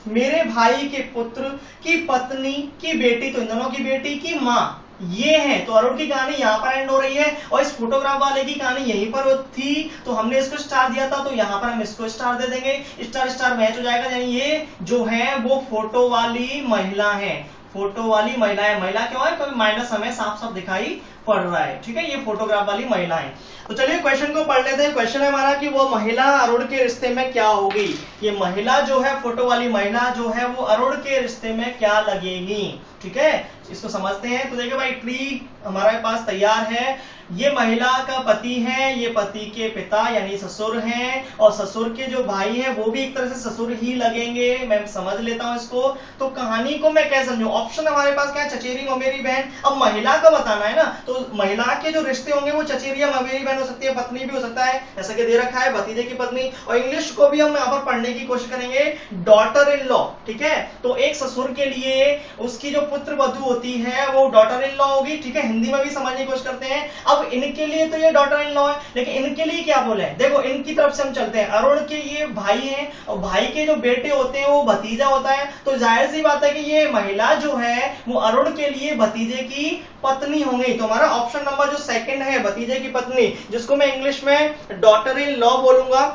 A: मेरे भाई के पुत्र की पत्नी की बेटी, तो इन दोनों की बेटी की मां ये है, तो अरुण की कहानी यहां पर एंड हो रही है, और इस फोटोग्राफ वाले की कहानी यहीं पर थी, तो हमने इसको स्टार दिया था, तो यहां पर हम इसको स्टार दे देंगे, स्टार स्टार मैच हो जाएगा, यानी ये जो है वो फोटो वाली महिला है, फोटो वाली महिला है। महिला क्यों है, क्योंकि माइनस हमें साफ साफ दिखाई पड़ रहा है। ठीक है, ये फोटोग्राफ वाली महिला है। तो चलिए क्वेश्चन को पढ़ लेते हैं। क्वेश्चन है हमारा कि वो महिला अरुण के रिश्ते में क्या होगी। ये महिला जो है, फोटो वाली महिला जो है वो अरुण के रिश्ते में क्या लगेगी। ठीक है, इसको समझते हैं। तो देखिए भाई, ट्री हमारे पास तैयार है। ये महिला का पति है, ये पति के पिता यानी ससुर हैं, और ससुर के जो भाई हैं वो भी एक तरह से ससुर ही लगेंगे। मैं समझ लेता हूं इसको। तो कहानी को मैं कैसे समझूं, ऑप्शन हमारे पास क्या है, चचेरी ममेरी बहन। अब महिला का बताना है ना, तो महिला के जो रिश्ते होंगे वो चचेरी या ममेरी बहन हो सकती है, पत्नी भी हो सकता है, जैसा कि दे रखा है भतीजे की पत्नी। और इंग्लिश को भी हम यहाँ पर पढ़ने की कोशिश करेंगे, डॉटर इन लॉ। ठीक है, तो एक ससुर के लिए उसकी जो पुत्र वधू होती है वो डॉटर इन लॉ होगी। ठीक है, हिंदी में भी समझने की कोशिश करते हैं। अब इनके लिए तो ये डॉटर इन लॉ है, लेकिन इनके लिए क्या बोले, देखो इनकी तरफ से हम चलते हैं। अरुण के ये भाई हैं, और भाई के जो बेटे होते हैं वो भतीजा होता है, तो जाहिर सी बात है कि ये महिला जो है वो अरुण के लिए भतीजे की पत्नी होंगी। तो हमारा ऑप्शन नंबर जो सेकंड है, भतीजे की पत्नी, जिसको मैं इंग्लिश में डॉटर इन लॉ बोलूंगा,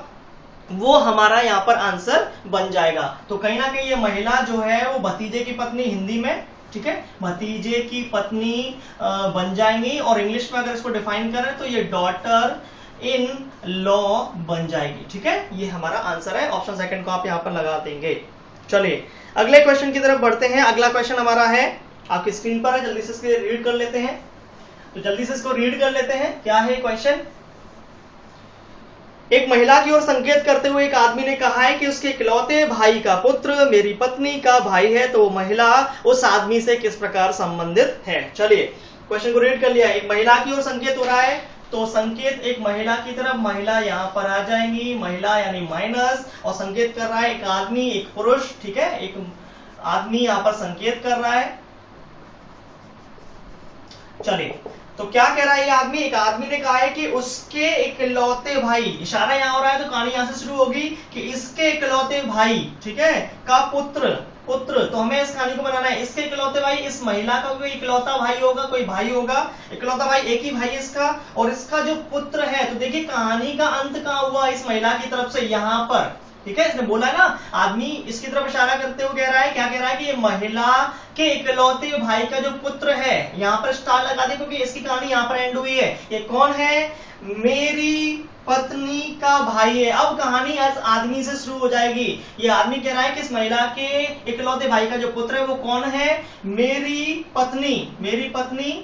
A: वो हमारा यहां पर आंसर बन जाएगा। तो कहीं ना कहीं ये महिला जो है वो भतीजे की पत्नी हिंदी में, ठीक है, भतीजे की पत्नी बन जाएंगी, और इंग्लिश में अगर इसको डिफाइन करें तो ये डॉटर इन लॉ बन जाएगी। ठीक है, ये हमारा आंसर है। ऑप्शन सेकंड को आप यहां पर लगा देंगे। चलिए अगले क्वेश्चन की तरफ बढ़ते हैं। अगला क्वेश्चन हमारा है, आपकी स्क्रीन पर है, जल्दी से इसके रीड कर लेते हैं। तो जल्दी से इसको रीड कर लेते हैं। क्या है क्वेश्चन, एक महिला की ओर संकेत करते हुए एक आदमी ने कहा है कि उसके इकलौते भाई का पुत्र मेरी पत्नी का भाई है, तो महिला उस आदमी से किस प्रकार संबंधित है। चलिए क्वेश्चन को रीड कर लिया। एक महिला की ओर संकेत हो रहा है, तो संकेत एक महिला की तरफ, महिला यहां पर आ जाएंगी, महिला यानी माइनस, और संकेत कर रहा है एक आदमी, एक पुरुष। ठीक है, एक आदमी यहां पर संकेत कर रहा है। चलिए, तो क्या कह रहा है ये आदमी, एक आदमी ने कहा है कि उसके इकलौते भाई, इशारा यहां हो रहा है तो कहानी यहां से शुरू होगी कि इसके इकलौते भाई, ठीक है, का पुत्र, तो हमें इस कहानी को बनाना है। इसके इकलौते भाई, इस महिला का कोई इकलौता भाई होगा, कोई भाई होगा, इकलौता भाई एक ही भाई इसका, और इसका जो पुत्र है। तो देखिए कहानी का अंत कहां हुआ, इस महिला की तरफ से यहां पर। ठीक है, इसने बोला है ना, आदमी इसकी तरफ इशारा करते हुए कह रहा है, क्या कह रहा है कि ये महिला के इकलौते भाई का जो पुत्र है, यहां पर स्टार लगा दे क्योंकि इसकी कहानी यहां पर एंड हुई है। ये कौन है, मेरी पत्नी का भाई है। अब कहानी इस आदमी से शुरू हो जाएगी। ये आदमी कह रहा है कि इस महिला के इकलौते भाई का जो पुत्र है वो कौन है, मेरी पत्नी,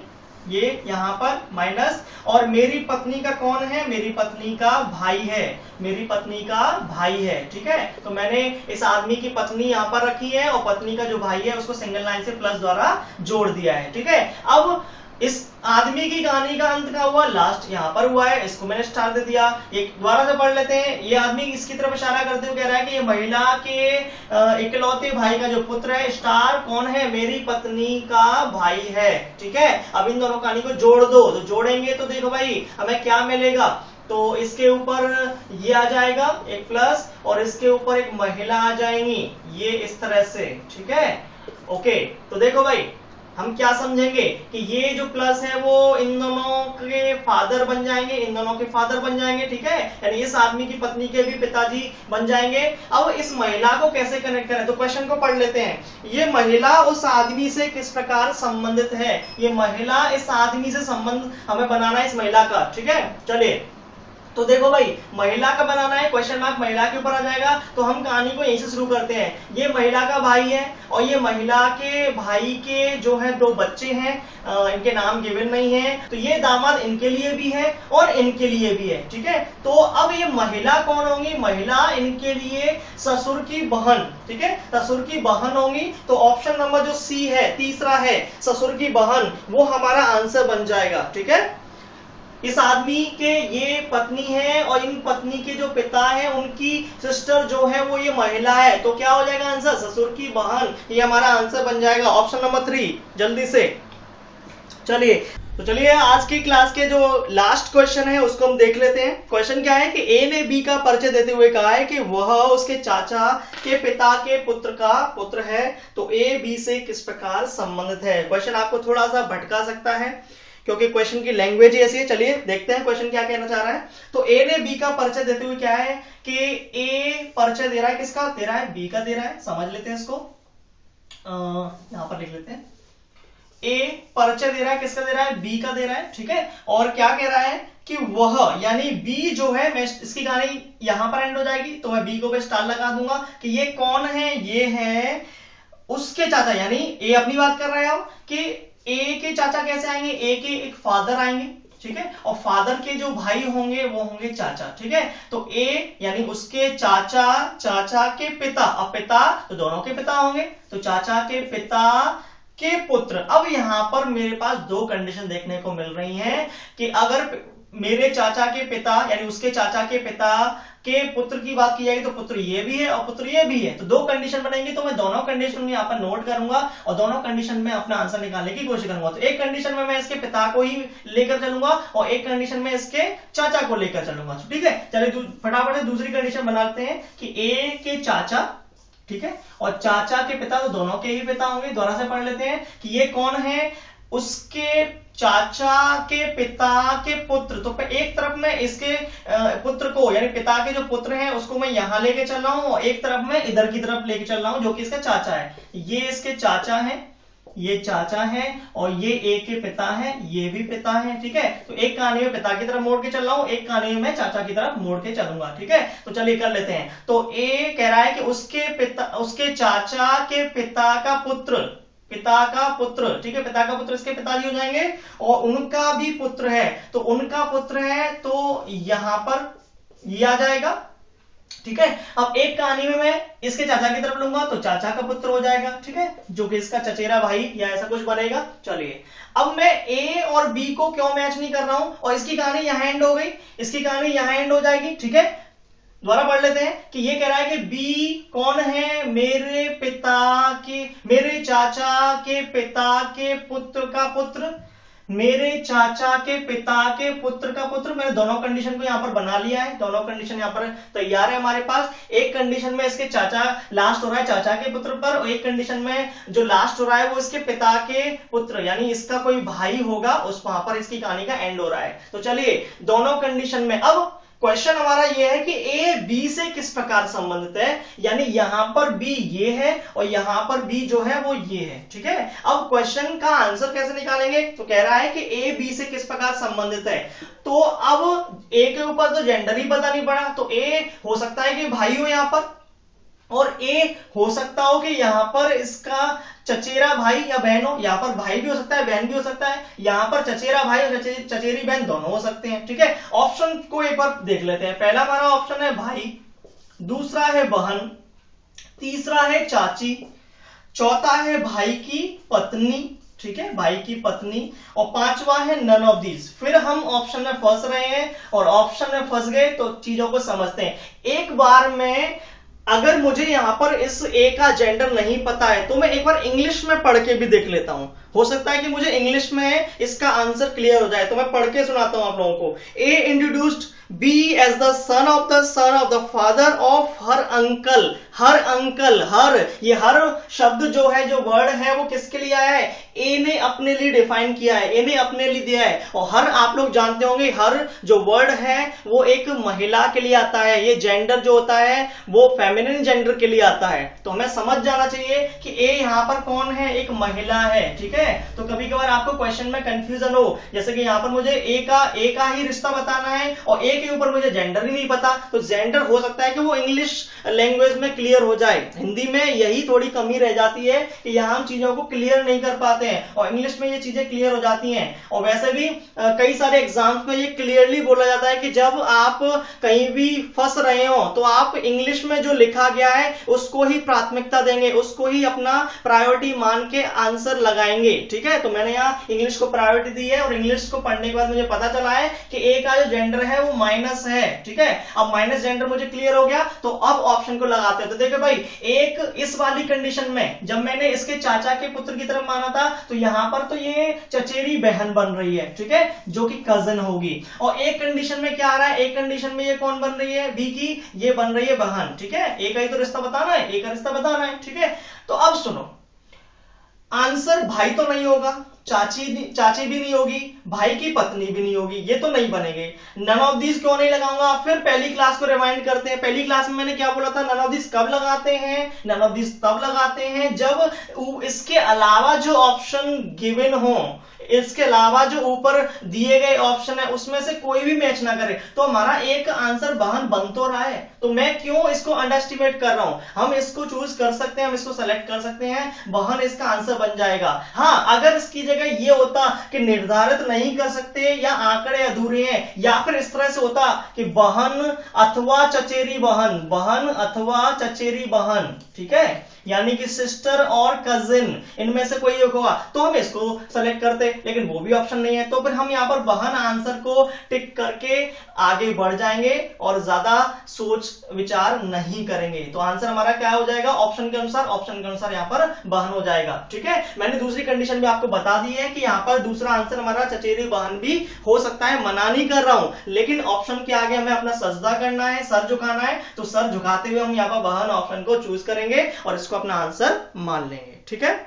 A: ये यहां पर माइनस, और मेरी पत्नी का कौन है, मेरी पत्नी का भाई है, मेरी पत्नी का भाई है। ठीक है, तो मैंने इस आदमी की पत्नी यहां पर रखी है, और पत्नी का जो भाई है उसको सिंगल लाइन से प्लस द्वारा जोड़ दिया है। ठीक है, अब इस आदमी की कहानी का अंत का हुआ, लास्ट यहां पर हुआ है, इसको मैंने स्टार दे दिया। एक दोबारा से पढ़ लेते हैं। ये आदमी इसकी तरफ इशारा करते हुए कह रहा है कि ये महिला के इकलौते भाई का जो पुत्र है, स्टार कौन है, मेरी पत्नी का भाई है। ठीक है, अब इन दोनों कहानी को जोड़ दो, तो जोड़ेंगे तो देखो भाई हमें क्या मिलेगा, तो इसके ऊपर ये आ जाएगा एक प्लस, और इसके ऊपर एक महिला आ जाएंगी, ये इस तरह से। ठीक है, ओके, तो देखो भाई हम क्या समझेंगे कि ये जो प्लस है वो इन दोनों के फादर बन जाएंगे, इन दोनों के फादर बन जाएंगे, ठीक है, यानी इस आदमी की पत्नी के भी पिताजी बन जाएंगे। अब इस महिला को कैसे कनेक्ट करें, तो क्वेश्चन को पढ़ लेते हैं। ये महिला उस आदमी से किस प्रकार संबंधित है, ये महिला इस आदमी से संबंध हमें बनाना है इस महिला का, ठीक है। चलिए तो देखो भाई, महिला का बनाना है, क्वेश्चन मार्क महिला के ऊपर आ जाएगा, तो हम कहानी को यहीं से शुरू करते हैं। ये महिला का भाई है और ये महिला के भाई के जो है 2 बच्चे हैं, इनके नाम गिवन नहीं है, तो ये दामाद इनके लिए भी है और इनके लिए भी है, ठीक है। तो अब ये महिला कौन होंगी, महिला इनके लिए ससुर की बहन, ठीक है, ससुर की बहन होंगी। तो ऑप्शन नंबर जो सी है, तीसरा है ससुर की बहन, वो हमारा आंसर बन जाएगा, ठीक है। इस आदमी के ये पत्नी है और इन पत्नी के जो पिता है उनकी सिस्टर जो है वो ये महिला है, तो क्या हो जाएगा आंसर, ससुर की बहन, ये हमारा आंसर बन जाएगा ऑप्शन नंबर 3, जल्दी से। चलिए तो चलिए आज की क्लास के जो लास्ट क्वेश्चन है उसको हम देख लेते हैं। क्वेश्चन क्या है कि ए ने बी का परिचय देते हुए कहा है कि वह उसके चाचा के पिता के पुत्र का पुत्र है, तो ए बी से किस प्रकार संबंधित है। क्वेश्चन आपको थोड़ा सा भटका सकता है क्योंकि क्वेश्चन की लैंग्वेज ऐसी है। चलिए देखते हैं क्वेश्चन क्या कहना चाह रहा है। तो ए ने बी का परिचय देते हुए क्या है कि ए परिचय दे रहा है, किसका दे रहा है, बी का दे रहा है। समझ लेते हैं इसको, यहां पर लिख लेते हैं। ए परिचय दे रहा है, किसका दे रहा है, बी का दे रहा है, ठीक है। और क्या कह रहा है कि वह, यानी बी जो है, मैं इसकी कहानी यहां पर एंड हो जाएगी तो मैं बी को भी स्टार लगा दूंगा कि ये कौन है, ये है उसके चाचा, यानी ए अपनी बात कर रहा है कि ए के चाचा कैसे आएंगे, ए के एक फादर आएंगे, ठीक है, और फादर के जो भाई होंगे वो होंगे चाचा, ठीक है। तो ए यानी उसके चाचा, चाचा के पिता, अब पिता तो दोनों के पिता होंगे, तो चाचा के पिता के पुत्र। अब यहां पर मेरे पास 2 कंडीशन देखने को मिल रही हैं कि अगर मेरे चाचा के पिता यानी उसके चाचा के पिता के पुत्र की बात की जाएगी तो पुत्र ये भी है और पुत्र ये भी है, तो 2 कंडीशन बनेंगी, तो मैं दोनों कंडीशन में यहाँ पर नोट करूंगा और दोनों कंडीशन में अपना आंसर निकालने की कोशिश करूंगा। तो एक कंडीशन में मैं इसके पिता को ही लेकर चलूंगा और एक कंडीशन में इसके चाचा को लेकर चलूंगा, ठीक है। चलिए फटाफट से दूसरी कंडीशन बनाते हैं कि ए के चाचा, ठीक है, और चाचा के पिता, तो दोनों के ही पिता होंगे। दोबारा से पढ़ लेते हैं कि ये कौन है, उसके चाचा के पिता के पुत्र। तो एक तरफ में इसके पुत्र को यानी पिता के जो पुत्र हैं उसको मैं यहां लेके चल रहा हूं और एक तरफ में इधर की तरफ लेके चल रहा हूं जो कि इसका चाचा है। ये इसके चाचा है, ये चाचा है और ये ए के पिता है, ये भी पिता है, ठीक है। तो एक कहानी में पिता की तरफ मोड़ के चल रहा हूं, एक कहानी में मैं चाचा की तरफ मोड़ के चलूंगा, ठीक है। तो चलिए कर लेते हैं। तो ए कह रहा है कि उसके चाचा के पिता का पुत्र, पिता का पुत्र, ठीक है, पिता का पुत्र इसके पिताजी हो जाएंगे और उनका भी पुत्र है, तो उनका पुत्र है तो यहां पर ये आ जाएगा, ठीक है। अब एक कहानी में मैं इसके चाचा की तरफ लूंगा तो चाचा का पुत्र हो जाएगा, ठीक है, जो कि इसका चचेरा भाई या ऐसा कुछ बनेगा। चलिए अब मैं ए और बी को क्यों मैच नहीं कर रहा हूं, और इसकी कहानी यहां एंड हो गई, इसकी कहानी यहां एंड हो जाएगी, ठीक है। दोबारा पढ़ लेते हैं कि ये कह रहा है कि बी कौन है, मेरे चाचा के पिता के पुत्र का पुत्र, मेरे चाचा के पिता के पुत्र का पुत्र। मैंने दोनों कंडीशन को यहां पर बना लिया है, दोनों कंडीशन यहां पर तैयार है हमारे पास। एक कंडीशन में इसके चाचा लास्ट हो रहा है चाचा के पुत्र पर, और एक कंडीशन में जो लास्ट हो रहा है वो इसके पिता के पुत्र यानी इसका कोई भाई होगा, उस वहां पर इसकी कहानी का एंड हो रहा है। तो चलिए दोनों कंडीशन में अब क्वेश्चन हमारा ये है कि ए बी से किस प्रकार संबंधित है, यानी यहां पर बी ये है और यहां पर बी जो है वो ये है, ठीक है। अब क्वेश्चन का आंसर कैसे निकालेंगे, तो कह रहा है कि ए बी से किस प्रकार संबंधित है। तो अब ए के ऊपर तो जेंडर ही पता नहीं पड़ा, तो ए हो सकता है कि भाई हो यहां पर, और ए हो सकता हो कि यहां पर इसका चचेरा भाई या बहन हो, यहां पर भाई भी हो सकता है बहन भी हो सकता है, यहां पर चचेरा भाई और चचेरी बहन दोनों हो सकते हैं, ठीक है। ऑप्शन को एक बार देख लेते हैं। पहला हमारा ऑप्शन है भाई, दूसरा है बहन, तीसरा है चाची, चौथा है भाई की पत्नी, ठीक है, भाई की पत्नी, और पांचवा है नन ऑफ दीज। फिर हम ऑप्शन में फंस रहे हैं और ऑप्शन में फंस गए तो चीजों को समझते हैं। एक बार में अगर मुझे यहां पर इस ए का जेंडर नहीं पता है तो मैं एक बार इंग्लिश में पढ़ के भी देख लेता हूं। हो सकता है कि मुझे इंग्लिश में इसका आंसर क्लियर हो जाए, तो मैं पढ़ के सुनाता हूं आप लोगों को। A introduced B as the son of the father of her uncle. Her uncle, her, ये हर शब्द जो है, जो वर्ड है, वो किसके लिए आया है? ए ने अपने लिए डिफाइन किया है, ए ने अपने लिए दिया है। और हर, आप लोग जानते होंगे, हर जो वर्ड है वो एक महिला के लिए आता है। ये जेंडर जो होता है वो फेमिनिन जेंडर के लिए आता है। तो हमें समझ जाना चाहिए कि ए यहां पर कौन है? एक महिला है, ठीक है। तो कभी कभार आपको क्वेश्चन में कंफ्यूजन हो, जैसे कि यहां पर मुझे ए का ही रिश्ता बताना है और ए के ऊपर मुझे जेंडर ही नहीं पता, तो जेंडर हो सकता है कि वो इंग्लिश लैंग्वेज में क्लियर हो जाए। हिंदी में यही थोड़ी कमी रह जाती है कि यहां हम चीजों को क्लियर नहीं कर पाते हैं, और इंग्लिश में ये चीजें क्लियर हो जाती हैं। और वैसे भी कई सारे एग्जाम्स में ये क्लियरली बोला जाता है कि जब आप कहीं भी फंस रहे हो तो आप इंग्लिश में जो लिखा गया है उसको ही प्राथमिकता देंगे, उसको ही अपना प्रायोरिटी मान के आंसर लगाएंगे, ठीक है। तो मैंने यहाँ इंग्लिश को प्रायोरिटी दी है, और इंग्लिश को पढ़ने के बाद मुझे पता चला है कि ए का जो जेंडर है वो माइनस है, ठीक है। अब माइनस जेंडर मुझे क्लियर हो गया, तो अब ऑप्शन को लगाते हैं। तो देखो भाई, एक इस वाली कंडीशन में जब मैंने इसके चाचा के पुत्र की तरफ माना था, तो यहां पर तो ये चचेरी बहन बन रही है, ठीक है, जो कि कजन होगी। और एक कंडीशन में क्या आ रहा है? एक कंडीशन में ये कौन बन रही है? बी की, ये बन रही है बहन, ठीक है। ए का ही तो रिश्ता बताना है, ए का रिश्ता बताना है, ठीक है। तो अब सुनो, आंसर भाई तो नहीं होगा, चाची भी नहीं होगी, भाई की पत्नी भी नहीं होगी, ये तो नहीं बनेंगे। नन ऑफ दीज क्यों नहीं लगाऊंगा? फिर पहली क्लास को रिमाइंड करते हैं। पहली क्लास में मैंने क्या बोला था? नन ऑफ दीज कब लगाते हैं? नन ऑफ दीज तब लगाते हैं जब इसके अलावा जो ऑप्शन गिवन हो, इसके अलावा जो ऊपर दिए गए ऑप्शन है उसमें से कोई भी मैच ना करे। तो हमारा एक आंसर बहन बन तो रहा है, तो मैं क्यों इसको अंडरएस्टिमेट कर रहा हूं? हम इसको चूज कर सकते हैं, हम इसको सेलेक्ट कर सकते हैं, बहन इसका आंसर बन जाएगा। हाँ, अगर इसकी जगह ये होता कि निर्धारित नहीं कर सकते या आंकड़े अधूरे हैं, या फिर इस तरह से होता कि बहन अथवा चचेरी बहन, बहन अथवा चचेरी बहन, ठीक है, यानी कि सिस्टर और कजिन, इनमें से कोई एक होगा, तो हम इसको सेलेक्ट करते। लेकिन वो भी ऑप्शन नहीं है, तो फिर हम यहां पर बहन आंसर को टिक करके आगे बढ़ जाएंगे और ज्यादा सोच विचार नहीं करेंगे। तो आंसर हमारा क्या हो जाएगा? ऑप्शन के अनुसार यहां पर बहन हो जाएगा, ठीक है। मैंने दूसरी कंडीशन भी आपको बता दी है कि यहां पर दूसरा आंसर हमारा चचेरी बहन भी हो सकता है, मना नहीं कर रहा हूं, लेकिन ऑप्शन के आगे हमें अपना सजदा करना है, सर झुकाना है, तो सर झुकाते हुए हम यहां पर बहन ऑप्शन को चूज करेंगे और इसको अपना आंसर मान लेंगे, ठीक है।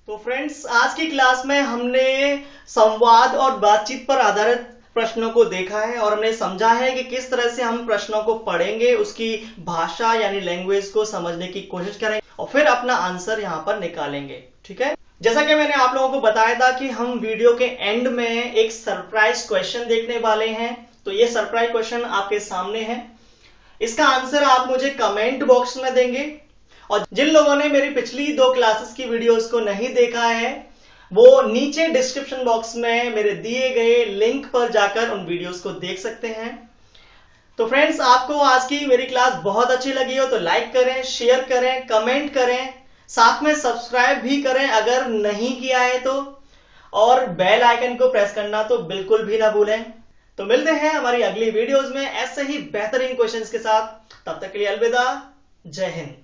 A: तो फ्रेंड्स, आज की क्लास में हमने संवाद और बातचीत पर आधारित प्रश्नों को देखा है और हमने समझा है कि किस तरह से हम प्रश्नों को पढ़ेंगे, उसकी भाषा यानी लैंग्वेज को समझने की कोशिश करेंगे और फिर अपना आंसर यहां पर निकालेंगे, ठीक है। जैसा कि मैंने आप लोगों को बताया था कि हम वीडियो के एंड में एक सरप्राइज क्वेश्चन देखने वाले हैं। तो ये सरप्राइज क्वेश्चन आपके सामने है, इसका आंसर आप मुझे कमेंट बॉक्स में देंगे। और जिन लोगों ने मेरी पिछली 2 क्लासेस की वीडियोस को नहीं देखा है, वो नीचे डिस्क्रिप्शन बॉक्स में मेरे दिए गए लिंक पर जाकर उन वीडियोस को देख सकते हैं। तो फ्रेंड्स, आपको आज की मेरी क्लास बहुत अच्छी लगी हो तो लाइक करें, शेयर करें, कमेंट करें, साथ में सब्सक्राइब भी करें अगर नहीं किया है तो, और बेल आइकन को प्रेस करना तो बिल्कुल भी ना भूलें। तो मिलते हैं हमारी अगली वीडियोस में ऐसे ही बेहतरीन क्वेश्चंस के साथ। तब तक के लिए अलविदा, जय हिंद।